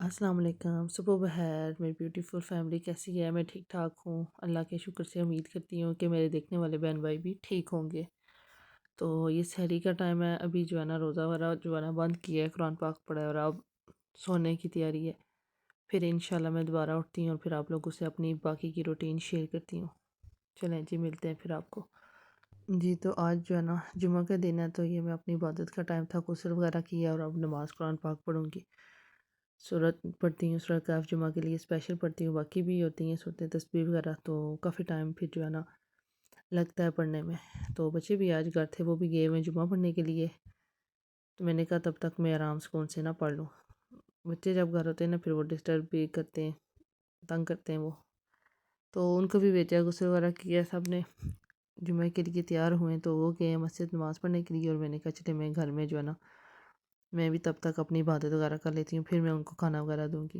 السلام علیکم، صبح بخیر میری بیوٹیفل فیملی، کیسی ہے؟ میں ٹھیک ٹھاک ہوں، اللہ کے شکر سے۔ امید کرتی ہوں کہ میرے دیکھنے والے بہن بھائی بھی ٹھیک ہوں گے۔ تو یہ سحری کا ٹائم ہے، ابھی جو ہے نا روزہ وغیرہ جو ہے نا بند کیا ہے، قرآن پاک پڑھا ہے اور اب سونے کی تیاری ہے۔ پھر انشاءاللہ میں دوبارہ اٹھتی ہوں اور پھر آپ لوگوں سے اپنی باقی کی روٹین شیئر کرتی ہوں۔ چلیں جی، ملتے ہیں پھر آپ کو۔ جی تو آج جو ہے نا جمعہ کا دن ہے، تو یہ میں اپنی عبادت کا ٹائم تھا، غسل وغیرہ کیا اور اب نماز قرآن پاک پڑھوں گی۔ سورت پڑھتی ہوں، سورت کہف جمعہ کے لیے اسپیشل پڑھتی ہوں، باقی بھی ہوتی ہیں صورتیں تسبیح وغیرہ، تو کافی ٹائم پھر جو ہے نا لگتا ہے پڑھنے میں۔ تو بچے بھی آج گھر تھے، وہ بھی گئے ہوئے ہیں جمعہ پڑھنے کے لیے، تو میں نے کہا تب تک میں آرام سکون سے نہ پڑھ لوں۔ بچے جب گھر ہوتے ہیں نا پھر وہ ڈسٹرب بھی کرتے ہیں، تنگ کرتے ہیں وہ، تو ان کو بھی بھیجا، غسل وغیرہ کیا، سب نے جمعہ کے لیے تیار ہوئے، تو وہ گئے ہیں مسجد نماز پڑھنے کے لیے، اور میں نے کہا چلے میں گھر میں جو ہے نا میں بھی تب تک اپنی عبادت وغیرہ کر لیتی ہوں، پھر میں ان کو کھانا وغیرہ دوں گی۔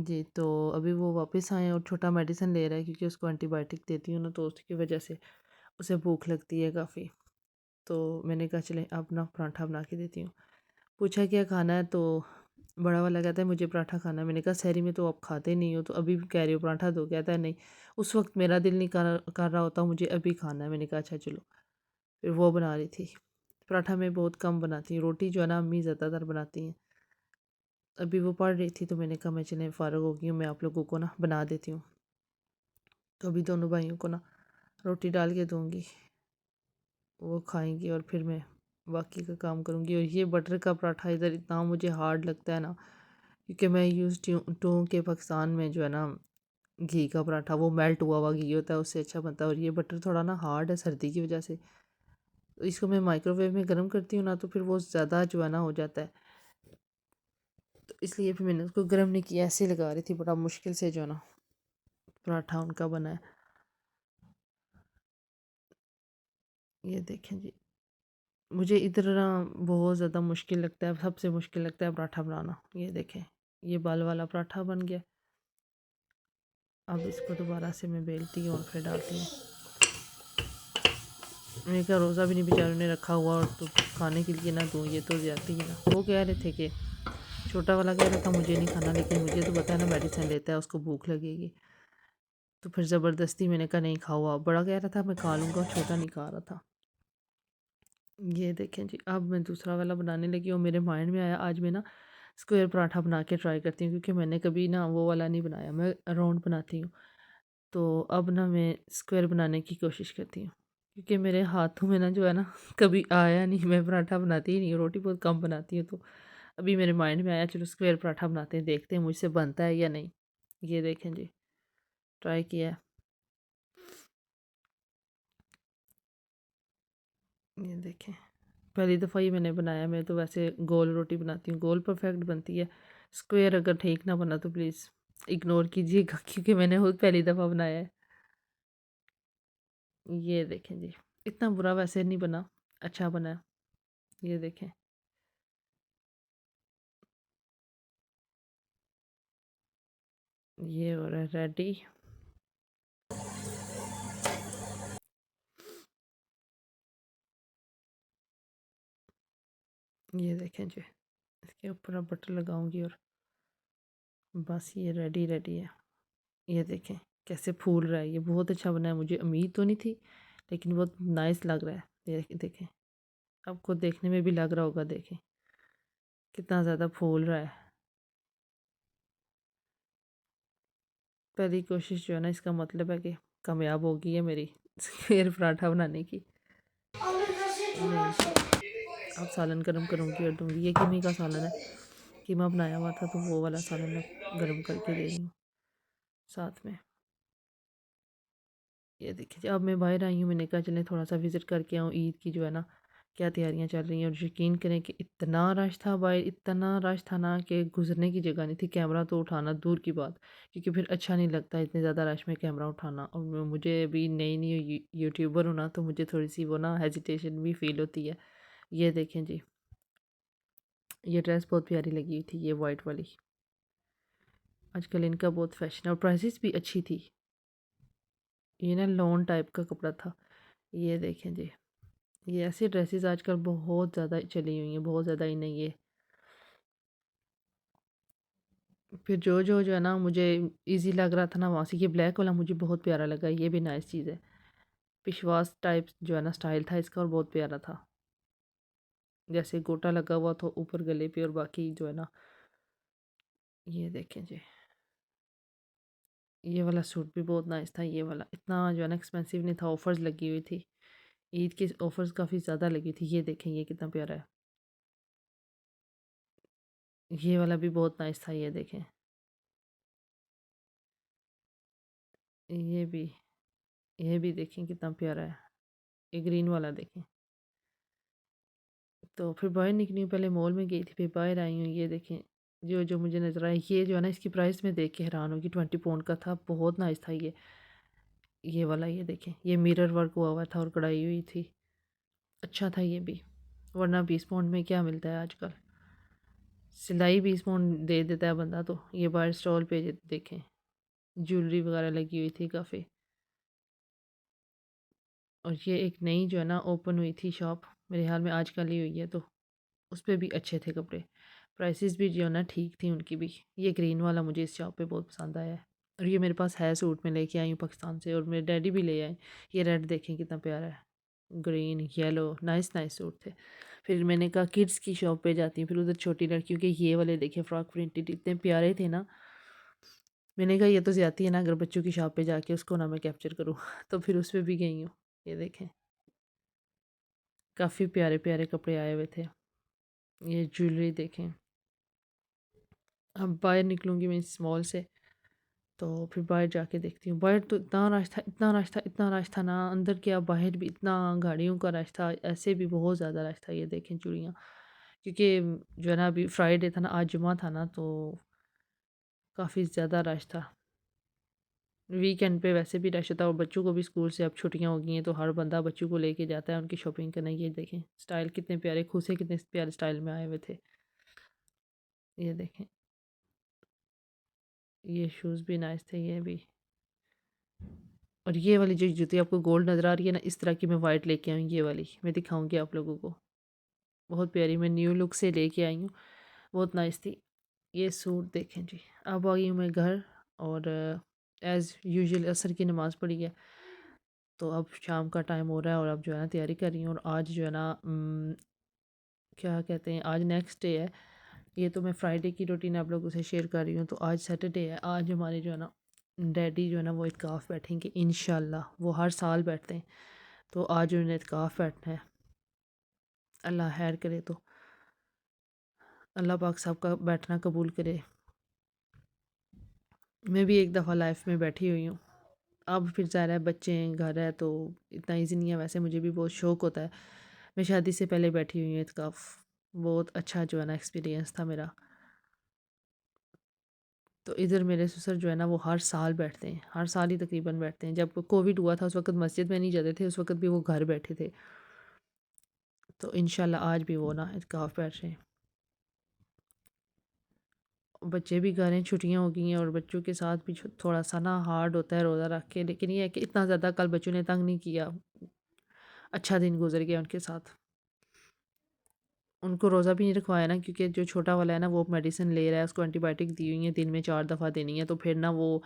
جی تو ابھی وہ واپس آئے ہیں اور چھوٹا میڈیسن لے رہا ہے، کیونکہ اس کو اینٹی بائیوٹک دیتی ہوں نا، تو اس کی وجہ سے اسے بھوک لگتی ہے کافی۔ تو میں نے کہا چلیں اب نا پراٹھا بنا کے دیتی ہوں۔ پوچھا کیا کھانا ہے، تو بڑا والا کہتا ہے مجھے پراٹھا کھانا ہے۔ میں نے کہا سحری میں تو آپ کھاتے نہیں ہو، تو ابھی بھی کہہ رہے ہو پراٹھا دو؟ کہتا ہے نہیں، اس وقت میرا دل نہیں کر رہا ہوتا، مجھے ابھی کھانا ہے۔ میں نے کہا اچھا چلو، پھر وہ بنا رہی تھی۔ پراٹھا میں بہت کم بناتی ہوں، روٹی جو ہے نا امی زیادہ تر بناتی ہیں۔ ابھی وہ پڑھ رہی تھی تو میں نے کہا میں چلیں فارغ ہو گئی ہوں، میں آپ لوگوں کو نا بنا دیتی ہوں، تو ابھی دونوں بھائیوں کو نا روٹی ڈال کے دوں گی، وہ کھائیں گی اور پھر میں باقی کا کام کروں گی۔ اور یہ بٹر کا پراٹھا ادھر اتنا مجھے ہارڈ لگتا ہے نا، کیونکہ میں یوزڈ ہوں کہ پاکستان میں جو ہے نا گھی کا پراٹھا وہ میلٹ ہوا ہوا گھی ہوتا ہے، اس سے اچھا بنتا ہے، اور یہ بٹر تھوڑا نا ہارڈ ہے سردی کی وجہ سے، تو اس کو میں مائکرو ویو میں گرم کرتی ہوں نا، تو پھر وہ زیادہ جو ہے نا ہو جاتا ہے، تو اس لیے پھر میں نے اس کو گرم نہیں کیا، ایسے ہی لگا رہی تھی، بڑا مشکل سے جو ہے نا پراٹھا ان کا بنا ہے۔ یہ دیکھیں جی، مجھے ادھر نا بہت زیادہ مشکل لگتا ہے، سب سے مشکل لگتا ہے پراٹھا بنانا۔ یہ دیکھیں، یہ بال والا پراٹھا بن گیا۔ اب اس کو دوبارہ سے میں بیلتی ہوں اور پھر ڈالتی ہوں۔ میں نے کہا روزہ بھی نہیں بیچاروں نے رکھا ہوا اور تو کھانے کے لیے نہ دوں، یہ تو زیادتی ہے نا۔ وہ کہہ رہے تھے کہ چھوٹا والا کہہ رہا تھا مجھے نہیں کھانا، لیکن مجھے تو پتہ ہے نا میڈیسن لیتا ہے، اس کو بھوک لگے گی، تو پھر زبردستی میں نے کہا نہیں کھاؤ آپ۔ بڑا کہہ رہا تھا میں کھا لوں گا، چھوٹا نہیں کھا رہا تھا۔ یہ دیکھیں جی، اب میں دوسرا والا بنانے لگی ہوں، میرے مائنڈ میں آیا آج میں نا اسکوئر پراٹھا بنا کے ٹرائی کرتی ہوں، کیونکہ میں نے کبھی نا وہ والا نہیں بنایا، میں راؤنڈ بناتی ہوں، تو اب نا میں اسکوئر بنانے کی کوشش کرتی ہوں، کیونکہ میرے ہاتھوں میں نا جو ہے نا کبھی آیا نہیں، میں پراٹھا بناتی ہی نہیں ہوں، روٹی بہت کم بناتی ہوں، تو ابھی میرے مائنڈ میں آیا چلو اسکوئر پراٹھا بناتے ہیں، دیکھتے ہیں مجھ سے بنتا ہے یا نہیں۔ یہ دیکھیں جی، ٹرائی کیا ہے، یہ دیکھیں پہلی دفعہ ہی میں نے بنایا۔ میں تو ویسے گول روٹی بناتی ہوں، گول پرفیکٹ بنتی ہے، اسکوئر اگر ٹھیک نہ بنا تو پلیز اگنور کیجیے گا، کیونکہ میں نے خود پہلی دفعہ بنایا ہے۔ یہ دیکھیں جی، اتنا برا ویسے نہیں بنا، اچھا بنا ہے۔ یہ دیکھیں، یہ ہو رہا ہے ریڈی۔ یہ دیکھیں جی، اس کے اوپر اب بٹر لگاؤں گی اور بس یہ ریڈی ریڈی ہے۔ یہ دیکھیں کیسے پھول رہا ہے، یہ بہت اچھا بنا ہے، مجھے امید تو نہیں تھی لیکن بہت نائس لگ رہا ہے۔ یہ دیکھیں، آپ کو دیکھنے میں بھی لگ رہا ہوگا، دیکھیں کتنا زیادہ پھول رہا ہے۔ پہلی کوشش جو ہے نا، اس کا مطلب ہے کہ کامیاب ہوگی ہے میری اسکوئر پراٹھا بنانے کی۔ اب سالن گرم کروں گی اور دوں گی، یہ قیمے کا سالن ہے، قیمہ بنایا ہوا تھا تو وہ والا سالن میں گرم کر کے دے رہی ہوں ساتھ میں۔ یہ دیکھیں جی، اب میں باہر آئی ہوں، میں نے کہا چلیں تھوڑا سا وزٹ کر کے آؤں، عید کی جو ہے نا کیا تیاریاں چل رہی ہیں، اور یقین کریں کہ اتنا رش تھا باہر، اتنا رش تھا نا کہ گزرنے کی جگہ نہیں تھی، کیمرہ تو اٹھانا دور کی بات، کیونکہ پھر اچھا نہیں لگتا اتنے زیادہ رش میں کیمرہ اٹھانا، اور مجھے ابھی نئی نئی یوٹیوبر ہونا، تو مجھے تھوڑی سی وہ نا ہیزیٹیشن بھی فیل ہوتی ہے۔ یہ دیکھیں جی، یہ ڈریس بہت پیاری لگی ہوئی تھی، یہ وائٹ والی، آج کل ان کا بہت فیشن ہے، اور پرائسز بھی اچھی تھی، یہ نا لون ٹائپ کا کپڑا تھا۔ یہ دیکھیں جی، یہ ایسی ڈریسز آج کل بہت زیادہ چلی ہوئی ہیں، بہت زیادہ انہیں پھر جو ہے نا مجھے ایزی لگ رہا تھا نا وہاں سے، یہ بلیک والا مجھے بہت پیارا لگا، یہ بھی نائس چیز ہے، پشواس ٹائپ جو ہے نا سٹائل تھا اس کا، اور بہت پیارا تھا، جیسے گوٹا لگا ہوا تھا اوپر گلے پہ، اور باقی جو ہے نا یہ دیکھیں جی، یہ والا سوٹ بھی بہت نائس تھا، یہ والا اتنا جو ہے نا ایکسپینسو نہیں تھا، آفرز لگی ہوئی تھی، عید کی آفرز کافی زیادہ لگی تھی، یہ دیکھیں یہ کتنا پیارا ہے، یہ والا بھی بہت نائس تھا، یہ دیکھیں، یہ بھی یہ بھی دیکھیں کتنا پیارا ہے، یہ گرین والا دیکھیں۔ تو پھر باہر نکلی ہوں، پہلے مال میں گئی تھی، پھر باہر آئی ہوں، یہ دیکھیں جو مجھے نظر آئی، یہ جو ہے نا اس کی پرائس میں دیکھ کے حیران ہوگی، 20 پاؤنڈ کا تھا، بہت نائس تھا یہ والا، یہ دیکھیں یہ میرر ورک ہوا ہوا تھا اور کڑھائی ہوئی تھی، اچھا تھا یہ بھی، ورنہ 20 پاؤنڈ میں کیا ملتا ہے آج کل، سلائی 20 پاؤنڈ دے دیتا ہے بندہ، تو یہ باہر اسٹال پہ دیکھیں جیولری وغیرہ لگی ہوئی تھی کافی، اور یہ ایک نئی جو ہے نا اوپن ہوئی تھی شاپ، میرے حال میں آج کل ہی ہوئی ہے، تو اس پہ بھی اچھے تھے کپڑے، پرائسز بھی جو ہے نا ٹھیک تھی ان کی بھی، یہ گرین والا مجھے اس شاپ پہ بہت پسند آیا ہے، اور یہ میرے پاس ہے سوٹ، میں لے کے آئی ہوں پاکستان سے، اور میرے ڈیڈی بھی لے آئے، یہ ریڈ دیکھیں کتنا پیارا ہے، green yellow, nice nice suit تھے، پھر میں نے کہا کڈس کی شاپ پہ جاتی ہوں، پھر ادھر چھوٹی لڑکیوں کے یہ والے دیکھے فراک پرنٹڈ اتنے پیارے تھے نا، میں نے کہا یہ تو زیادتی ہے نا، اگر بچوں کی شاپ پہ جا کے اس کو نہ میں کیپچر کروں تو پھر اس پہ بھی گئی ہوں، یہ دیکھیں کافی پیارے پیارے کپڑے آئے ہوئے تھے، یہ جیولری دیکھیں، اب باہر نکلوں گی میں اس مال سے، تو پھر باہر جا کے دیکھتی ہوں، باہر تو اتنا رش تھا، اتنا رش تھا، اتنا رش تھا نا، اندر کیا باہر بھی اتنا گاڑیوں کا رش تھا، ایسے بھی بہت زیادہ رش تھا، یہ دیکھیں چوڑیاں، کیونکہ جو ہے نا ابھی فرائیڈے تھا نا، آج جمعہ تھا نا، تو کافی زیادہ رش تھا، ویکینڈ پہ ویسے بھی رش ہوتا ہے، اور بچوں کو بھی اسکول سے اب چھٹیاں ہو گئی ہیں، تو ہر بندہ بچوں کو لے کے جاتا ہے ان کی شاپنگ کرنے، یہ دیکھیں سٹائل کتنے پیارے، کھوسے کتنے پیارے سٹائل میں آئے ہوئے تھے، یہ دیکھیں یہ شوز بھی نائس تھے، یہ بھی، اور یہ والی جو جوتی آپ کو گولڈ نظر آ رہی ہے نا، اس طرح کی میں وائٹ لے کے آئی ہوں، یہ والی میں دکھاؤں گی آپ لوگوں کو، بہت پیاری، میں نیو لک سے لے کے آئی ہوں، بہت نائس تھی، یہ سوٹ دیکھیں جی، اب آ گئی ہوں میں گھر، اور ایز یوزول عصر کی نماز پڑھی ہے، تو اب شام کا ٹائم ہو رہا ہے، اور اب جو ہے نا تیاری کر رہی ہوں، اور آج جو ہے نا کیا کہتے ہیں، آج نیکسٹ ڈے ہے، یہ تو میں فرائیڈے کی روٹین آپ لوگوں سے شیئر کر رہی ہوں، تو آج سیٹرڈے ہے، آج ہمارے جو ہے نا ڈیڈی جو ہے نا وہ اعتکاف بیٹھیں گے انشاءاللہ، وہ ہر سال بیٹھتے ہیں، تو آج انہوں نے اعتکاف بیٹھنا ہے، اللہ خیر کرے، تو اللہ پاک صاحب کا بیٹھنا قبول کرے، میں بھی ایک دفعہ لائف میں بیٹھی ہوئی ہوں، اب پھر ظاہر ہے بچے ہیں، گھر ہے، تو اتنا ایزی نہیں ہے، ویسے مجھے بھی بہت شوق ہوتا ہے، میں شادی سے پہلے بیٹھی ہوئی ہوں اعتکاف، بہت اچھا جو ہے نا ایکسپیرینس تھا میرا، تو ادھر میرے سسر جو ہے نا وہ ہر سال بیٹھتے ہیں، ہر سال ہی تقریباً بیٹھتے ہیں، جب کووڈ ہوا تھا اس وقت مسجد میں نہیں جاتے تھے، اس وقت بھی وہ گھر بیٹھے تھے، تو انشاءاللہ آج بھی وہ نا اعتکاف بیٹھ رہے ہیں، بچے بھی گھر ہیں، چھٹیاں ہو گئی ہیں، اور بچوں کے ساتھ بھی تھوڑا سا نا ہارڈ ہوتا ہے روزہ رکھ کے، لیکن یہ ہے کہ اتنا زیادہ کل بچوں نے تنگ نہیں کیا، اچھا دن گزر گیا ان کے ساتھ، ان کو روزہ بھی نہیں رکھوایا نا، کیونکہ جو چھوٹا والا ہے نا وہ میڈیسن لے رہا ہے، اس کو اینٹی بائیوٹک دی ہوئی ہیں، دن میں 4 دفعہ دینی ہے، تو پھر نا وہ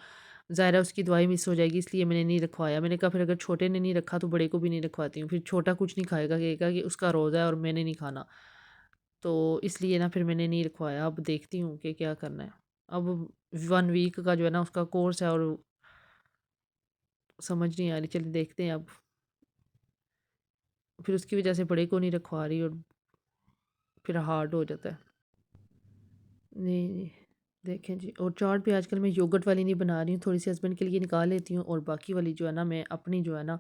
ظاہر ہے اس کی دوائی مس ہو جائے گی، اس لیے میں نے نہیں رکھوایا، میں نے کہا پھر اگر چھوٹے نے نہیں رکھا تو بڑے کو بھی نہیں رکھواتی ہوں، پھر چھوٹا کچھ نہیں کھائے گا، کہے گا کہ اس کا روزہ ہے اور میں نے نہیں کھانا، تو اس لیے نا پھر میں نے نہیں رکھوایا، اب دیکھتی ہوں کہ کیا کرنا ہے، اب 1 ویک کا جو ہے نا اس کا کورس ہے، اور سمجھ نہیں آ رہی، چلیے دیکھتے ہیں اب، پھر اس کی وجہ سے بڑے کو نہیں رکھوا رہی، اور پھر ہارڈ ہو جاتا ہے، نہیں نہیں دیکھیں جی، اور چاٹ بھی آج کل میں یوگٹ والی نہیں بنا رہی ہوں، تھوڑی سی ہسبینڈ کے لیے نکال لیتی ہوں، اور باقی والی جو ہے نا میں اپنی جو ہے نا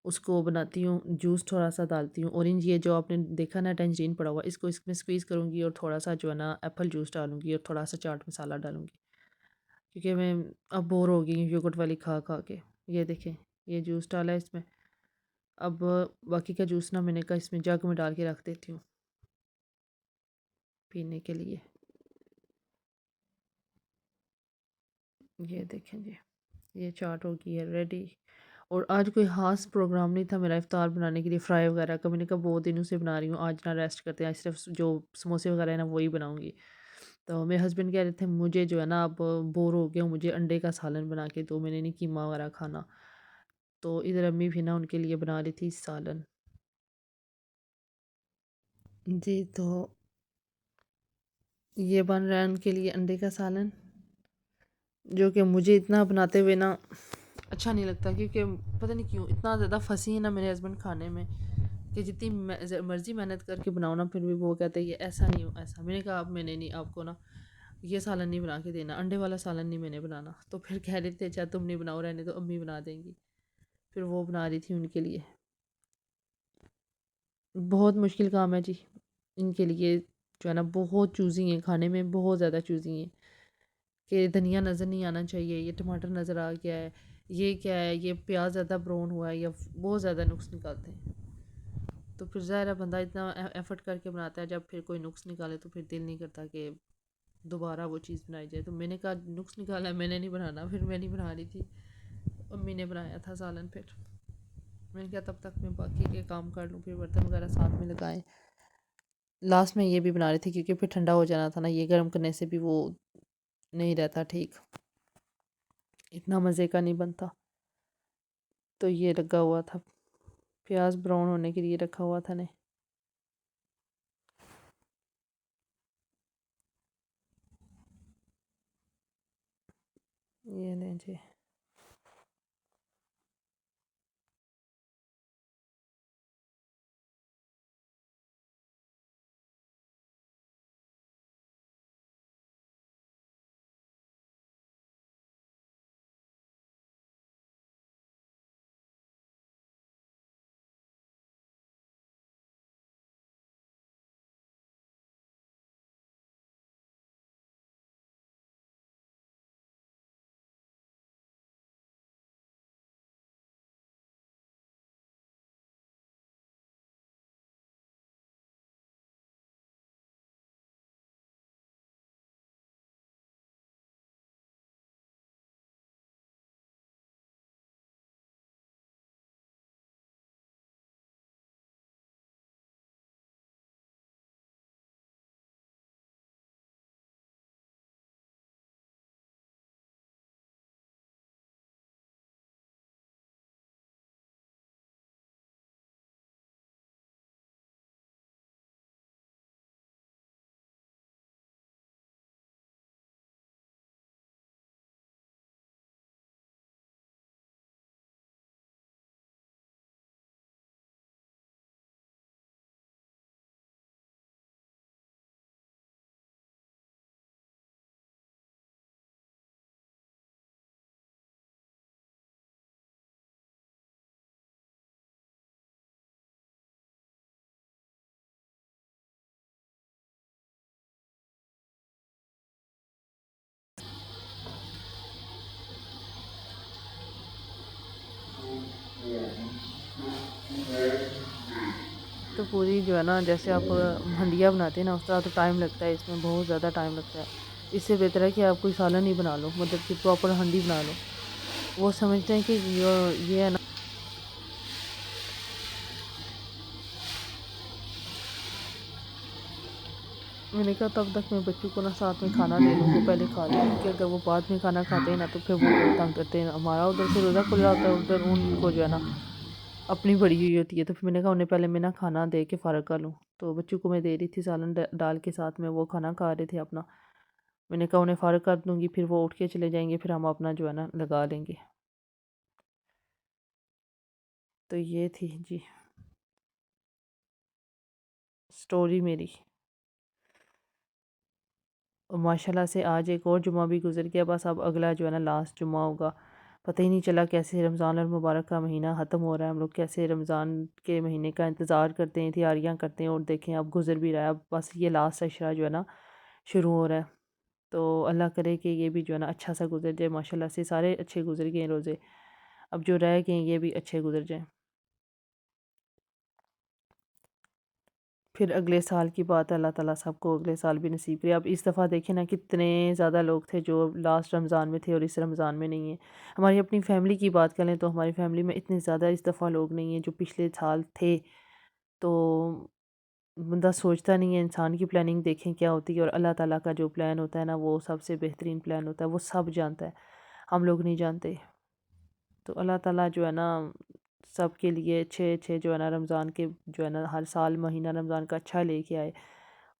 اس کو بناتی ہوں، جوس تھوڑا سا ڈالتی ہوں، اورنج یہ جو آپ نے دیکھا نا ٹینجرین پڑا ہوا، اس کو اس میں سکویز کروں گی، اور تھوڑا سا جو ہے نا ایپل جوس ڈالوں گی، اور تھوڑا سا چاٹ مسالہ ڈالوں گی، کیونکہ میں اب بور ہو گئی ہوں یوگٹ والی کھا کھا کے، یہ دیکھیں یہ جوس ڈالا ہے اس میں، اب باقی کا جوس نا میں نے کہا اس میں جگ میں ڈال کے رکھ دیتی ہوں پینے کے لیے، یہ دیکھیں جی، یہ چاٹ ہو گئی ہے ریڈی، اور آج کوئی خاص پروگرام نہیں تھا میرا افطار بنانے کے لیے فرائی وغیرہ کا، میں نے کہا بہت دنوں سے بنا رہی ہوں، آج نہ ریسٹ کرتے ہیں، آج صرف جو سموسے وغیرہ ہیں نا وہی بناؤں گی، تو میرے ہسبینڈ کہہ رہے تھے مجھے جو ہے نا اب بور ہو گیا ہوں، مجھے انڈے کا سالن بنا کے دو، میں نے نہیں قیمہ وغیرہ کھانا۔ تو ادھر امی بھی نا ان کے لیے بنا رہی تھی سالن۔ جی تو یہ بن رہا ہے ان کے لیے انڈے کا سالن، جو کہ مجھے اتنا بناتے ہوئے نا اچھا نہیں لگتا، کیونکہ پتہ نہیں کیوں اتنا زیادہ پھنسی ہے نا میرے ہسبینڈ کھانے میں، کہ جتنی مرضی محنت کر کے بناؤ نا پھر بھی وہ کہتے ہیں یہ ایسا نہیں ہو ایسا۔ میں نے کہا اب میں نے نہیں، آپ کو نا یہ سالن نہیں بنا کے دینا، انڈے والا سالن نہیں میں نے بنانا۔ تو پھر کہہ رہے تھے اچھا تم نہیں بناؤ، رہنے تو امی بنا دیں گی۔ پھر وہ بنا رہی تھی ان کے لیے۔ بہت مشکل کام ہے جی ان کے لیے، جو ہے نا بہت چوزی ہیں کھانے میں، بہت زیادہ چوزی ہیں، کہ دھنیا نظر نہیں آنا چاہیے، یہ ٹماٹر نظر آ گیا ہے، یہ کیا ہے، یہ پیاز زیادہ براؤن ہوا ہے، یا بہت زیادہ نقص نکالتے ہیں۔ تو پھر ظاہر ہے بندہ اتنا ایفرٹ کر کے بناتا ہے، جب پھر کوئی نقص نکالے تو پھر دل نہیں کرتا کہ دوبارہ وہ چیز بنائی جائے۔ تو میں نے کہا نقص نکالا ہے میں نے نہیں بنانا، پھر میں نہیں بنا رہی تھی، امی نے بنایا تھا سالن۔ پھر میں نے کہا تب تک میں باقی کے کام کر لوں، پھر برتن وغیرہ ساتھ میں لگائیں۔ لاسٹ میں یہ بھی بنا رہی تھی کیونکہ پھر ٹھنڈا ہو جانا تھا نا، یہ گرم کرنے سے بھی وہ نہیں رہتا ٹھیک، اتنا مزے کا نہیں بنتا۔ تو یہ لگا ہوا تھا، پیاز براؤن ہونے کے لیے رکھا ہوا تھا نے۔ یہ لیں جی۔ تو پوری جو ہے نا جیسے آپ ہنڈیا بناتے ہیں نا اس طرح تو ٹائم لگتا ہے، اس میں بہت زیادہ ٹائم لگتا ہے۔ اس سے بہتر ہے کہ آپ کوئی سالن ہی بنا لو، مطلب کہ پراپر ہنڈی بنا لو۔ وہ سمجھتے ہیں کہ یہ ہے نا، میں نے کہا تب تک میں بچوں کو نا ساتھ میں کھانا دے دوں، وہ پہلے کھا لیں، کیونکہ اگر وہ بعد میں کھانا کھاتے ہیں نا تو پھر وہ بہت تنگ کرتے ہیں۔ ہمارا ادھر سے روزہ کھلا ہوتا ہے، ادھر ان کو جو ہے نا اپنی بڑی ہوئی ہوتی ہے، تو پھر میں نے کہا انہیں پہلے میں نا کھانا دے کے فارغ کر لوں۔ تو بچوں کو میں دے رہی تھی سالن ڈال کے، ساتھ میں وہ کھانا کھا رہے تھے اپنا۔ میں نے کہا انہیں فارغ کر دوں گی، پھر وہ اٹھ کے چلے جائیں گے، پھر ہم اپنا جو ہے نا لگا لیں گے۔ تو یہ تھی جی سٹوری میری، اور ماشاءاللہ سے آج ایک اور جمعہ بھی گزر گیا، بس اب اگلا جو ہے نا لاسٹ جمعہ ہوگا۔ پتہ ہی نہیں چلا کیسے رمضان المبارک کا مہینہ ختم ہو رہا ہے، ہم لوگ کیسے رمضان کے مہینے کا انتظار کرتے ہیں، تیاریاں کرتے ہیں، اور دیکھیں اب گزر بھی رہا ہے، اب بس یہ لاسٹ عشرہ جو ہے نا شروع ہو رہا ہے۔ تو اللہ کرے کہ یہ بھی جو ہے نا اچھا سا گزر جائے، ماشاءاللہ سے سارے اچھے گزر گئے ہیں روزے، اب جو رہ گئے ہیں یہ بھی اچھے گزر جائیں، پھر اگلے سال کی بات ہے، اللہ تعالیٰ سب کو اگلے سال بھی نصیب کرے۔ اب اس دفعہ دیکھیں نا کتنے زیادہ لوگ تھے جو لاسٹ رمضان میں تھے اور اس رمضان میں نہیں ہیں۔ ہماری اپنی فیملی کی بات کریں تو ہماری فیملی میں اتنے زیادہ اس دفعہ لوگ نہیں ہیں جو پچھلے سال تھے۔ تو بندہ سوچتا نہیں ہے، انسان کی پلاننگ دیکھیں کیا ہوتی ہے، اور اللہ تعالیٰ کا جو پلان ہوتا ہے نا وہ سب سے بہترین پلان ہوتا ہے، وہ سب جانتا ہے، ہم لوگ نہیں جانتے۔ تو اللہ تعالیٰ جو ہے نا سب کے لیے اچھے اچھے جو ہے نا رمضان کے جو ہے نا ہر سال مہینہ رمضان کا اچھا لے کے آئے،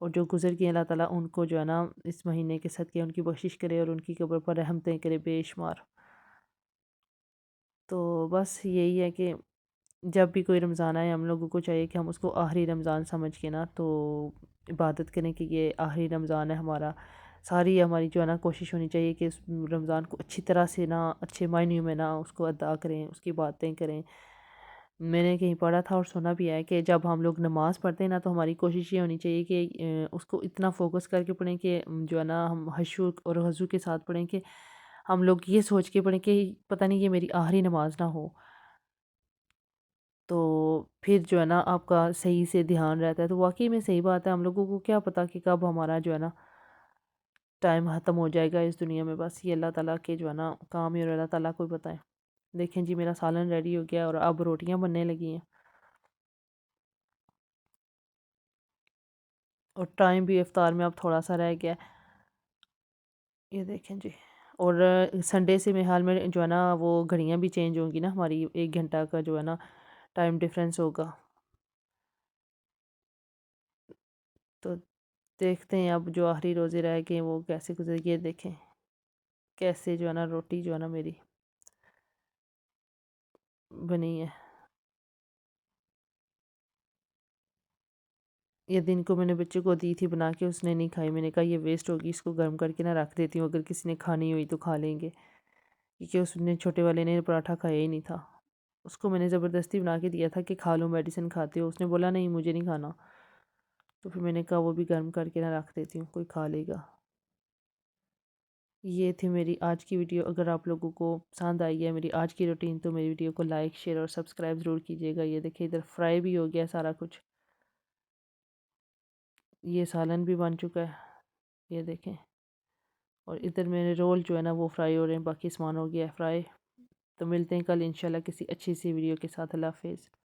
اور جو گزر گئے اللہ تعالیٰ ان کو جو ہے نا اس مہینے کے صدقے ان کی بخشش کرے اور ان کی قبر پر رحمتیں کرے بے شمار۔ تو بس یہی ہے کہ جب بھی کوئی رمضان آئے ہم لوگوں کو چاہیے کہ ہم اس کو آخری رمضان سمجھ کے نا تو عبادت کریں کہ یہ آخری رمضان ہے ہمارا، ساری ہماری جو ہے نا کوشش ہونی چاہیے کہ اس رمضان کو اچھی طرح سے نا اچھے معنیوں میں نا اس کو ادا کریں، اس کی باتیں کریں۔ میں نے کہیں پڑھا تھا اور سنا بھی ہے کہ جب ہم لوگ نماز پڑھتے ہیں نا تو ہماری کوشش یہ ہونی چاہیے کہ اس کو اتنا فوکس کر کے پڑھیں کہ جو ہے نا ہم خشوع اور خضوع کے ساتھ پڑھیں کہ ہم لوگ یہ سوچ کے پڑھیں کہ پتہ نہیں یہ میری آخری نماز نہ ہو، تو پھر جو ہے نا آپ کا صحیح سے دھیان رہتا ہے۔ تو واقعی میں صحیح بات ہے، ہم لوگوں کو کیا پتہ کہ کب ہمارا جو ہے نا ٹائم ختم ہو جائے گا اس دنیا میں، بس یہ اللہ تعالیٰ کے جو ہے نا کام ہی، اور اللہ تعالیٰ کو ہی پتہ ہے۔ دیکھیں جی میرا سالن ریڈی ہو گیا اور اب روٹیاں بننے لگی ہیں، اور ٹائم بھی افطار میں اب تھوڑا سا رہ گیا ہے، یہ دیکھیں جی۔ اور سنڈے سے میرے حال میں جو ہے نا وہ گھڑیاں بھی چینج ہوں گی نا، ہماری 1 گھنٹہ کا جو ہے نا ٹائم ڈیفرنس ہوگا، تو دیکھتے ہیں اب جو آخری روزے رہ گئے وہ کیسے گزر گئے، دیکھیں کیسے جو ہے نا روٹی جو ہے نا میری بنی ہے۔ یہ دن کو میں نے بچے کو دی تھی بنا کے، اس نے نہیں کھائی، میں نے کہا یہ ویسٹ ہوگی، اس کو گرم کر کے نہ رکھ دیتی ہوں، اگر کسی نے کھانی ہوئی تو کھا لیں گے، کیونکہ اس نے چھوٹے والے نے پراٹھا کھایا ہی نہیں تھا۔ اس کو میں نے زبردستی بنا کے دیا تھا کہ کھا لو، میڈیسن کھاتے ہو، اس نے بولا نہیں مجھے نہیں کھانا، تو پھر میں نے کہا وہ بھی گرم کر کے نہ رکھ دیتی ہوں، کوئی کھا لے گا۔ یہ تھی میری آج کی ویڈیو، اگر آپ لوگوں کو پسند آئی ہے میری آج کی روٹین تو میری ویڈیو کو لائک شیئر اور سبسکرائب ضرور کیجیے گا۔ یہ دیکھیں ادھر فرائی بھی ہو گیا سارا کچھ، یہ سالن بھی بن چکا ہے، یہ دیکھیں، اور ادھر میرے رول جو ہے نا وہ فرائی ہو رہے ہیں، باقی سامان ہو گیا ہے فرائی۔ تو ملتے ہیں کل انشاءاللہ کسی اچھی سی ویڈیو کے ساتھ، اللہ حافظ۔